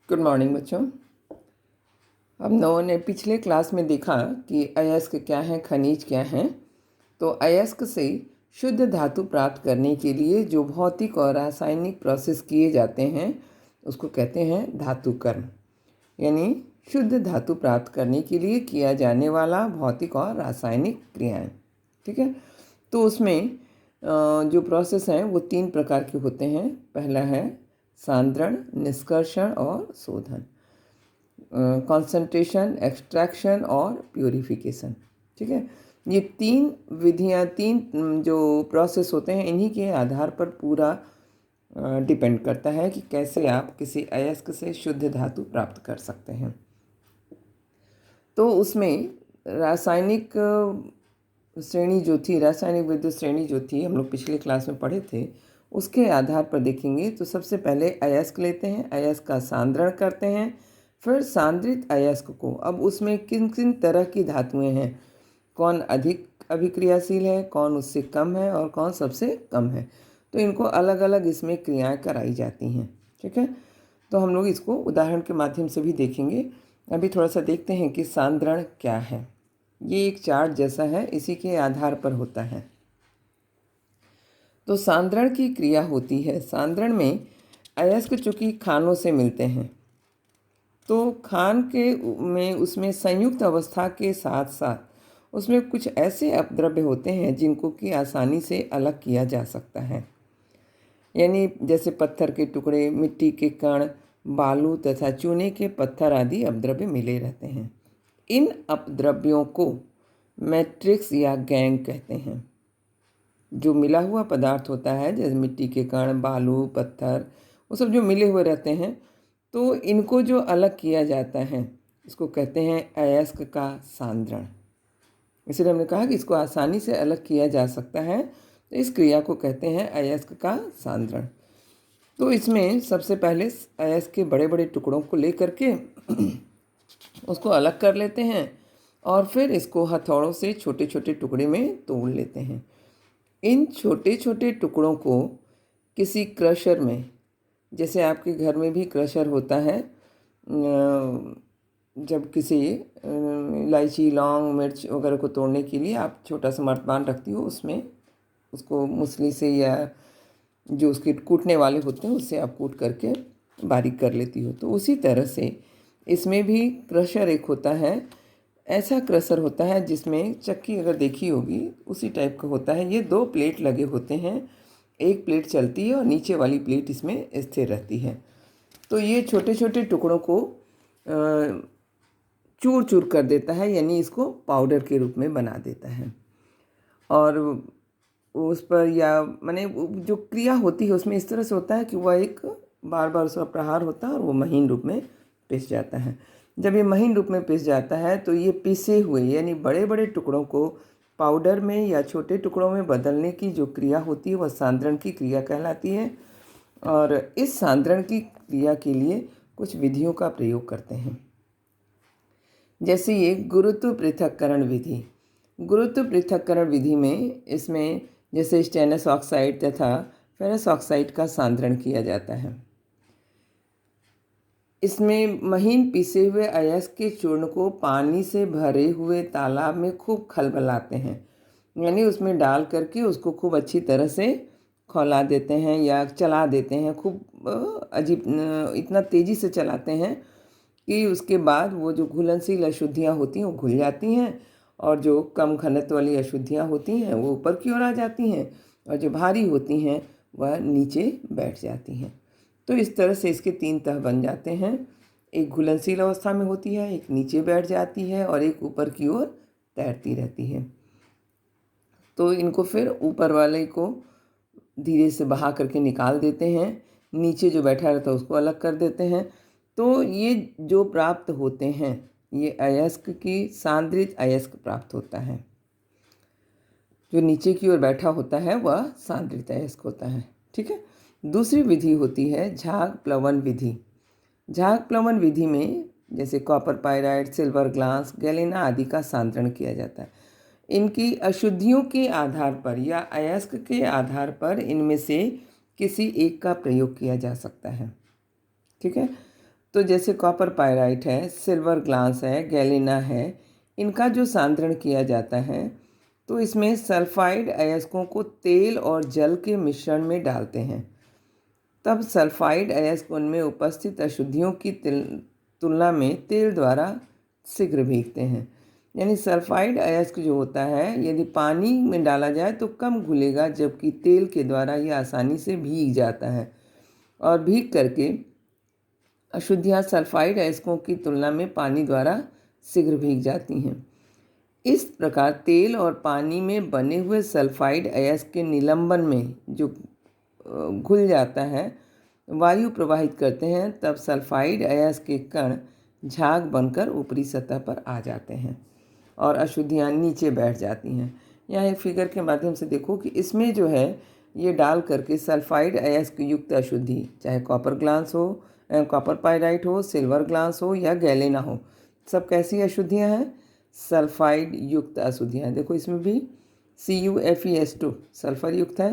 Good morning बच्चों। हम लोगों ने पिछले क्लास में देखा कि अयस्क क्या है, खनिज क्या है। तो अयस्क से शुद्ध धातु प्राप्त करने के लिए जो भौतिक और रासायनिक प्रोसेस किए जाते हैं उसको कहते हैं धातु कर्म, यानी शुद्ध धातु प्राप्त करने के लिए किया जाने वाला भौतिक और रासायनिक क्रियाएं। ठीक है, तो उसमें जो प्रोसेस हैं वो 3 प्रकार के होते हैं। पहला है सांद्रण, निष्कर्षण और शोधन, कंसंट्रेशन, एक्सट्रैक्शन और प्यूरिफिकेशन। ठीक है, ये 3 विधियाँ, 3 जो प्रोसेस होते हैं, इन्हीं के आधार पर पूरा डिपेंड करता है कि कैसे आप किसी अयस्क से शुद्ध धातु प्राप्त कर सकते हैं। तो उसमें रासायनिक श्रेणी जो थी, रासायनिक विद्युत श्रेणी जो थी, हम लोग पिछले क्लास में पढ़े थे, उसके आधार पर देखेंगे। तो सबसे पहले अयस्क लेते हैं, अयस्क का सांद्रण करते हैं, फिर सांद्रित अयस्क को, अब उसमें किन किन तरह की धातुएं हैं, कौन अधिक अभिक्रियाशील है, कौन उससे कम है और कौन सबसे कम है, तो इनको अलग अलग इसमें क्रियाएं कराई जाती हैं। ठीक है, तो हम लोग इसको उदाहरण के माध्यम से भी देखेंगे। अभी थोड़ा सा देखते हैं कि सांद्रण क्या है। ये एक चार्ट जैसा है, इसी के आधार पर होता है। तो सांद्रण की क्रिया होती है, सांद्रण में अयस्क चूँकि खानों से मिलते हैं, तो खान के में उसमें संयुक्त अवस्था के साथ साथ उसमें कुछ ऐसे अपद्रव्य होते हैं जिनको कि आसानी से अलग किया जा सकता है, यानी जैसे पत्थर के टुकड़े, मिट्टी के कण, बालू तथा चूने के पत्थर आदि अपद्रव्य मिले रहते हैं। इन अपद्रव्यों को मैट्रिक्स या गैंग कहते हैं। जो मिला हुआ पदार्थ होता है, जैसे मिट्टी के कण, बालू, पत्थर, वो सब जो मिले हुए रहते हैं, तो इनको जो अलग किया जाता है इसको कहते हैं अयस्क का सांद्रण। इसलिए हमने कहा कि इसको आसानी से अलग किया जा सकता है, तो इस क्रिया को कहते हैं अयस्क का सांद्रण। तो इसमें सबसे पहले अयस्क के बड़े बड़े टुकड़ों को लेकर के उसको अलग कर लेते हैं और फिर इसको हथौड़ों से छोटे छोटे टुकड़े में तोड़ लेते हैं। इन छोटे छोटे टुकड़ों को किसी क्रशर में, जैसे आपके घर में भी क्रशर होता है, जब किसी इलायची, लौंग, मिर्च वगैरह को तोड़ने के लिए आप छोटा सा मर्तबान रखती हो, उसमें उसको मुसली से या जो उसके कूटने वाले होते हैं उससे आप कूट करके बारीक कर लेती हो। तो उसी तरह से इसमें भी क्रशर एक होता है। ऐसा क्रशर होता है जिसमें चक्की अगर देखी होगी उसी टाइप का होता है। ये 2 प्लेट लगे होते हैं, एक प्लेट चलती है और नीचे वाली प्लेट इसमें स्थिर रहती है। तो ये छोटे छोटे टुकड़ों को चूर चूर कर देता है, यानी इसको पाउडर के रूप में बना देता है। और उस पर या माने जो क्रिया होती है उसमें इस तरह से होता है कि वह एक बार बार उसका प्रहार होता है और वो महीन रूप में पिस जाता है। जब ये महीन रूप में पिस जाता है तो ये पिसे हुए यानी बड़े बड़े टुकड़ों को पाउडर में या छोटे टुकड़ों में बदलने की जो क्रिया होती है वह सांद्रण की क्रिया कहलाती है। और इस सांद्रण की क्रिया के लिए कुछ विधियों का प्रयोग करते हैं, जैसे ये गुरुत्व पृथक्करण विधि। गुरुत्व पृथक्करण विधि में इसमें जैसे स्टेनस ऑक्साइड तथा फेरस ऑक्साइड का सांद्रण किया जाता है। इसमें महीन पिसे हुए अयस्क के चूर्ण को पानी से भरे हुए तालाब में खूब खलबलाते हैं, यानी उसमें डाल करके उसको खूब अच्छी तरह से खौला देते हैं या चला देते हैं। खूब अजीब, इतना तेज़ी से चलाते हैं कि उसके बाद वो जो घुलनशील अशुद्धियाँ होती हैं वो घुल जाती हैं और जो कम घनत्व वाली अशुद्धियाँ होती हैं वो ऊपर की ओर आ जाती हैं और जो भारी होती हैं वह नीचे बैठ जाती हैं। तो इस तरह से इसके 3 तह बन जाते हैं। एक घुलनशील अवस्था में होती है, एक नीचे बैठ जाती है और एक ऊपर की ओर तैरती रहती है। तो इनको फिर ऊपर वाले को धीरे से बहा करके निकाल देते हैं, नीचे जो बैठा रहता है उसको अलग कर देते हैं। तो ये जो प्राप्त होते हैं ये अयस्क की सांद्रित अयस्क प्राप्त होता है। जो नीचे की ओर बैठा होता है वह सांद्रित अयस्क होता है। ठीक है, दूसरी विधि होती है झाग प्लवन विधि। झाग प्लवन विधि में जैसे copper pyrite, silver glass, galena आदि का सांद्रण किया जाता है। इनकी अशुद्धियों के आधार पर या अयस्क के आधार पर इनमें से किसी एक का प्रयोग किया जा सकता है। ठीक है, तो जैसे कॉपर पायराइट है, सिल्वर ग्लास है, गैलेना है, इनका जो सांद्रण किया जाता है तो इसमें सल्फाइड अयस्कों को तेल और जल के मिश्रण में डालते हैं। तब सल्फाइड अयस्क उनमें उपस्थित अशुद्धियों की तुलना में तेल द्वारा शीघ्र भीगते हैं। यानी सल्फाइड अयस्क जो होता है यदि पानी में डाला जाए तो कम घुलेगा, जबकि तेल के द्वारा यह आसानी से भीग जाता है और भीग करके अशुद्धियाँ सल्फाइड अयस्कों की तुलना में पानी द्वारा शीघ्र भीग जाती हैं। इस प्रकार तेल और पानी में बने हुए सल्फाइड अयस्क के निलंबन में जो घुल जाता है, वायु प्रवाहित करते हैं, तब सल्फाइड अयस्क के कण झाग बनकर ऊपरी सतह पर आ जाते हैं और अशुद्धियाँ नीचे बैठ जाती हैं। यहाँ एक फिगर के माध्यम से देखो कि इसमें जो है ये डाल करके सल्फाइड अयस्क युक्त अशुद्धि, चाहे कॉपर ग्लास हो, कॉपर पायराइट हो, सिल्वर ग्लास हो या गैलेना हो, सब कैसी अशुद्धियाँ हैं? सल्फाइड युक्त अशुद्धियाँ। देखो इसमें भी CuFeS2 सल्फर युक्त है,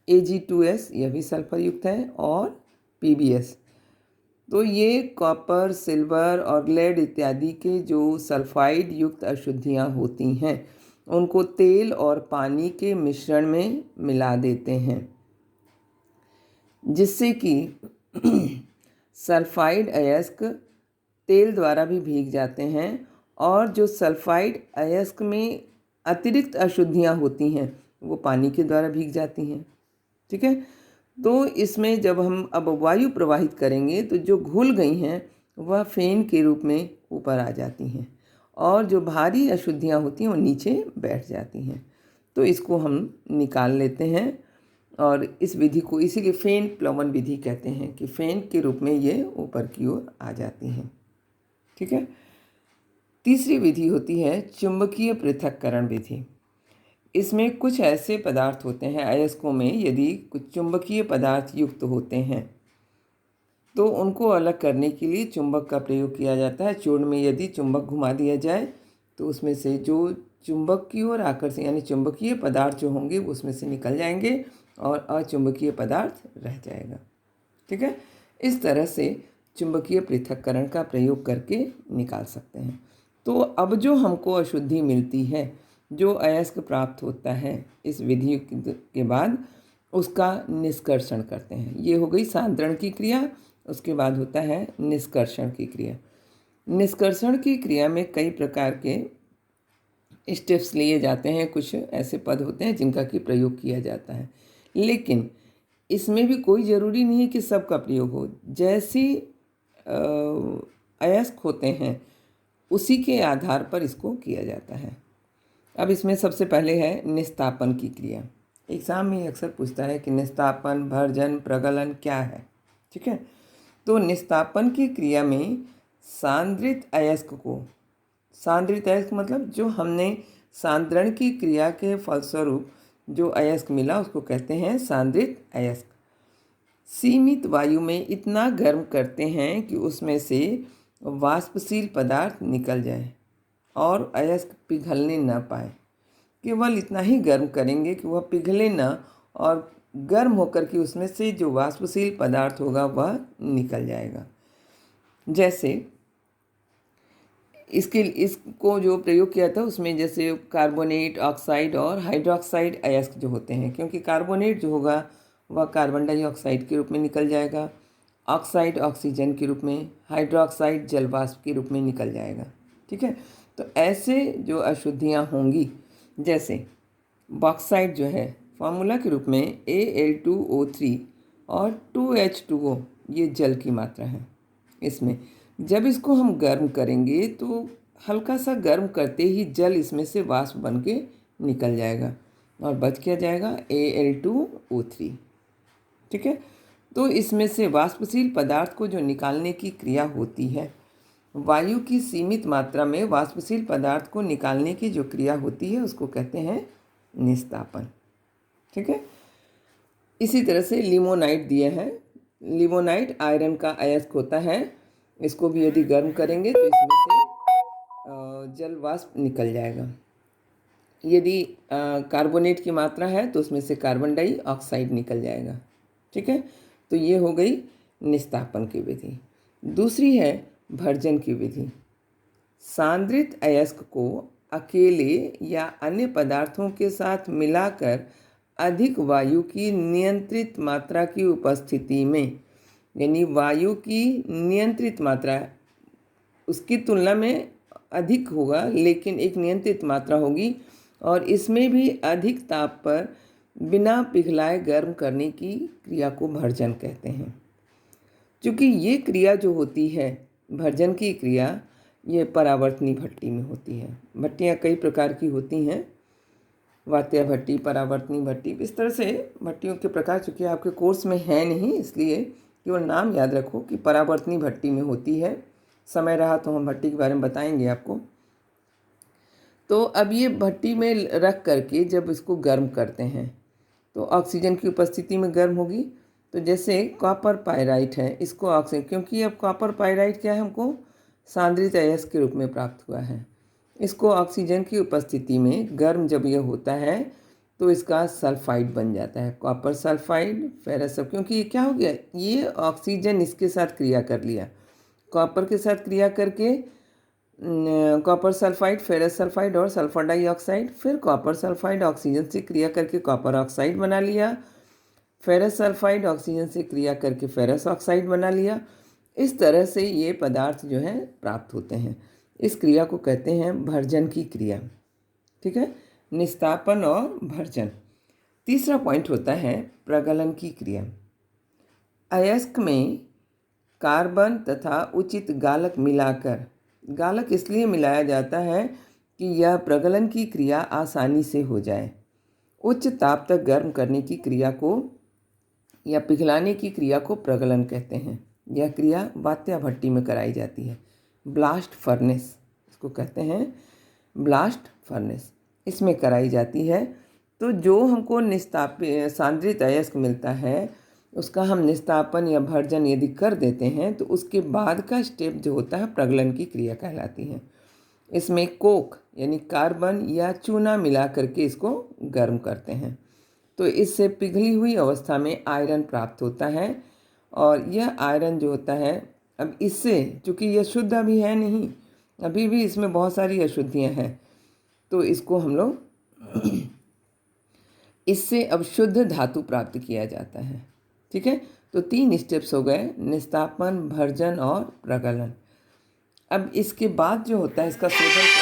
Ag2S यह भी सल्फर युक्त है, और PbS। तो ये कॉपर, सिल्वर और लेड इत्यादि के जो सल्फाइड युक्त अशुद्धियाँ होती हैं उनको तेल और पानी के मिश्रण में मिला देते हैं, जिससे कि सल्फाइड अयस्क तेल द्वारा भी भीग जाते हैं और जो सल्फाइड अयस्क में अतिरिक्त अशुद्धियाँ होती हैं वो पानी के द्वारा भीग जाती हैं। ठीक है, तो इसमें जब हम अब वायु प्रवाहित करेंगे तो जो घुल गई हैं वह फेन के रूप में ऊपर आ जाती हैं और जो भारी अशुद्धियाँ होती हैं वो नीचे बैठ जाती हैं। तो इसको हम निकाल लेते हैं और इस विधि को इसीलिए फेन प्लवन विधि कहते हैं कि फेन के रूप में ये ऊपर की ओर आ जाती हैं। ठीक है, तीसरी विधि होती है चुंबकीय पृथक्करण विधि। इसमें कुछ ऐसे पदार्थ होते हैं अयस्कों में, यदि कुछ चुंबकीय पदार्थ युक्त होते हैं तो उनको अलग करने के लिए चुंबक का प्रयोग किया जाता है। चूर्ण में यदि चुंबक घुमा दिया जाए तो उसमें से जो चुंबक की ओर आकर्षण यानी चुंबकीय पदार्थ जो होंगे वो उसमें से निकल जाएंगे और अचुंबकीय पदार्थ रह जाएगा। ठीक है, इस तरह से चुंबकीय पृथक्करण का प्रयोग करके निकाल सकते हैं। तो अब जो हमको अशुद्धि मिलती है, जो अयस्क प्राप्त होता है इस विधि के बाद, उसका निष्कर्षण करते हैं। ये हो गई सांद्रण की क्रिया। उसके बाद होता है निष्कर्षण की क्रिया। निष्कर्षण की क्रिया में कई प्रकार के स्टेप्स लिए जाते हैं। कुछ ऐसे पद होते हैं जिनका कि प्रयोग किया जाता है, लेकिन इसमें भी कोई ज़रूरी नहीं है कि सबका प्रयोग हो। जैसी अयस्क होते हैं उसी के आधार पर इसको किया जाता है। अब इसमें सबसे पहले है निस्तापन की क्रिया। एग्ज़ाम में अक्सर पूछता है कि निस्तापन, भर्जन, प्रगलन क्या है। ठीक है, तो निस्तापन की क्रिया में सांद्रित अयस्क को, सांद्रित अयस्क मतलब जो हमने सांद्रण की क्रिया के फलस्वरूप जो अयस्क मिला उसको कहते हैं सांद्रित अयस्क। सीमित वायु में इतना गर्म करते हैं कि उसमें से वाष्पशील पदार्थ निकल जाए और अयस्क पिघलने न पाए। केवल इतना ही गर्म करेंगे कि वह पिघले न और गर्म होकर के उसमें से जो वाष्पशील पदार्थ होगा वह निकल जाएगा। जैसे इसको जो प्रयोग किया था उसमें जैसे कार्बोनेट, ऑक्साइड और हाइड्रोक्साइड अयस्क जो होते हैं, क्योंकि कार्बोनेट जो होगा वह कार्बन डाइऑक्साइड के रूप में निकल जाएगा, ऑक्साइड ऑक्सीजन के रूप में, हाइड्रोक्साइड जलवाष्प के रूप में निकल जाएगा। ठीक है, तो ऐसे जो अशुद्धियाँ होंगी, जैसे बॉक्साइड जो है फार्मूला के रूप में Al2O3 और 2H2O, ये जल की मात्रा है इसमें। जब इसको हम गर्म करेंगे तो हल्का सा गर्म करते ही जल इसमें से वाष्प बन के निकल जाएगा और बच क्या जाएगा Al2O3। ठीक है, तो इसमें से वाष्पशील पदार्थ को जो निकालने की क्रिया होती है, वायु की सीमित मात्रा में वाष्पशील पदार्थ को निकालने की जो क्रिया होती है उसको कहते हैं निस्तापन। ठीक है, इसी तरह से लिमोनाइट दिए हैं। लिमोनाइट आयरन का अयस्क होता है। इसको भी यदि गर्म करेंगे तो इसमें से जल वाष्प निकल जाएगा। यदि कार्बोनेट की मात्रा है तो उसमें से कार्बन डाइऑक्साइड निकल जाएगा। ठीक है, तो ये हो गई निस्तापन की विधि। दूसरी है भर्जन की विधि। सांद्रित अयस्क को अकेले या अन्य पदार्थों के साथ मिलाकर अधिक वायु की नियंत्रित मात्रा की उपस्थिति में, यानी वायु की नियंत्रित मात्रा उसकी तुलना में अधिक होगा, लेकिन एक नियंत्रित मात्रा होगी, और इसमें भी अधिक ताप पर बिना पिघलाए गर्म करने की क्रिया को भर्जन कहते हैं। क्योंकि ये क्रिया जो होती है, भर्जन की क्रिया, ये परावर्तनी भट्टी में होती है। भट्टियाँ कई प्रकार की होती हैं, वात्या भट्टी, परावर्तनी भट्टी, इस तरह से भट्टियों के प्रकार। चूँकि आपके कोर्स में है नहीं, इसलिए केवल नाम याद रखो कि परावर्तनी भट्टी में होती है। समय रहा तो हम भट्टी के बारे में बताएंगे आपको। तो अब ये भट्टी में रख करके जब इसको गर्म करते हैं तो ऑक्सीजन की उपस्थिति में गर्म होगी। तो जैसे कॉपर पायराइट है, इसको ऑक्सीजन, क्योंकि अब कॉपर पायराइट क्या है, हमको सांद्रित अयस्क के रूप में प्राप्त हुआ है। इसको ऑक्सीजन की उपस्थिति में गर्म जब यह होता है तो इसका सल्फाइड बन जाता है, कॉपर सल्फाइड, फेरस सब। क्योंकि ये क्या हो गया, ये ऑक्सीजन इसके साथ क्रिया कर लिया, कॉपर के साथ क्रिया करके कॉपर सल्फाइड, फेरस सल्फाइड और सल्फर डाइऑक्साइड, फिर कॉपर सल्फाइड ऑक्सीजन से क्रिया करके कॉपर ऑक्साइड बना लिया, फेरस सल्फाइड ऑक्सीजन से क्रिया करके फेरस ऑक्साइड बना लिया। इस तरह से ये पदार्थ जो हैं प्राप्त होते हैं। इस क्रिया को कहते हैं भर्जन की क्रिया। ठीक है, निस्तापन और भर्जन। तीसरा पॉइंट होता है प्रगलन की क्रिया। अयस्क में कार्बन तथा उचित गालक मिलाकर, गालक इसलिए मिलाया जाता है कि यह प्रगलन की क्रिया आसानी से हो जाए। उच्च ताप तक गर्म करने की क्रिया को या पिघलाने की क्रिया को प्रगलन कहते हैं। यह क्रिया वात्या भट्टी में कराई जाती है। ब्लास्ट फर्नेस इसको कहते हैं, ब्लास्ट फर्नेस इसमें कराई जाती है। तो जो हमको सांद्रित अयस्क मिलता है उसका हम निस्तापन या भर्जन यदि कर देते हैं तो उसके बाद का स्टेप जो होता है प्रगलन की क्रिया कहलाती है। इसमें कोक यानी कार्बन या चूना मिला करके इसको गर्म करते हैं। तो इससे पिघली हुई अवस्था में आयरन प्राप्त होता है, और यह आयरन जो होता है, अब इससे चूँकि यह शुद्ध अभी है नहीं, अभी भी इसमें बहुत सारी अशुद्धियाँ हैं, तो इसको हम लोग इससे अब शुद्ध धातु प्राप्त किया जाता है। ठीक है, तो 3 स्टेप्स हो गए, निस्तापन, भर्जन और प्रगलन। अब इसके बाद जो होता है इसका शोधन